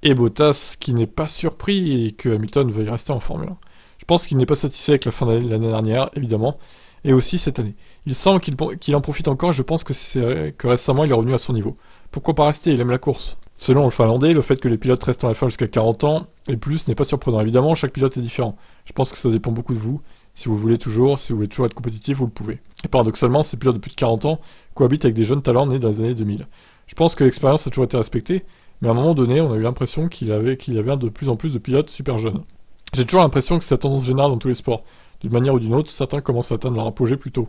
Et Bottas qui n'est pas surpris et que Hamilton veuille rester en Formule 1. Je pense qu'il n'est pas satisfait avec la fin d'année de l'année dernière, évidemment, et aussi cette année. Il semble qu'il en profite encore et je pense que récemment il est revenu à son niveau. Pourquoi pas rester? Il aime la course. Selon le Finlandais, le fait que les pilotes restent en F1 jusqu'à 40 ans et plus n'est pas surprenant. Évidemment, chaque pilote est différent. Je pense que ça dépend beaucoup de vous. Si vous voulez toujours être compétitif, vous le pouvez. Et paradoxalement, ces pilotes de plus de 40 ans cohabitent avec des jeunes talents nés dans les années 2000. Je pense que l'expérience a toujours été respectée, mais à un moment donné, on a eu l'impression qu'il y avait de plus en plus de pilotes super jeunes. J'ai toujours l'impression que c'est la tendance générale dans tous les sports. D'une manière ou d'une autre, certains commencent à atteindre leur apogée plus tôt.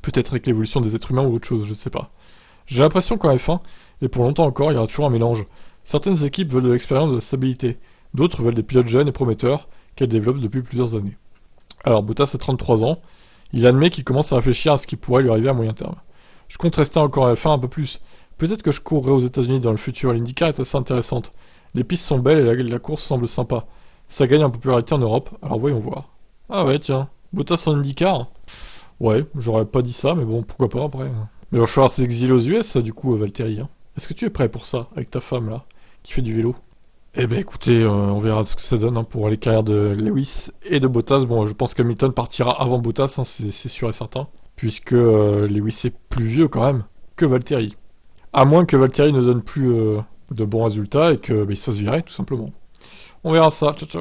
Peut-être avec l'évolution des êtres humains ou autre chose, je ne sais pas. J'ai l'impression qu'en F1, et pour longtemps encore, il y aura toujours un mélange. Certaines équipes veulent de l'expérience et de la stabilité. D'autres veulent des pilotes jeunes et prometteurs qu'elles développent depuis plusieurs années. Alors Bottas a 33 ans. Il admet qu'il commence à réfléchir à ce qui pourrait lui arriver à moyen terme. Je compte rester encore en F1 un peu plus. Peut-être que je courrai aux États-Unis dans le futur. L'IndyCar est assez intéressante. Les pistes sont belles et la course semble sympa. Ça gagne en popularité en Europe, alors voyons voir. Ah ouais, tiens. Bottas en IndyCar? Ouais, j'aurais pas dit ça, mais bon, pourquoi pas après. Mais il va falloir s'exiler aux US, du coup, Valtteri. Hein. Est-ce que tu es prêt pour ça, avec ta femme, là, qui fait du vélo? Eh ben écoutez, on verra ce que ça donne pour les carrières de Lewis et de Bottas. Bon, je pense qu'Hamilton partira avant Bottas, hein, c'est sûr et certain. Puisque Lewis est plus vieux quand même que Valtteri. À moins que Valtteri ne donne plus de bons résultats et que il se fasse virer, tout simplement. On verra ça, ciao ciao.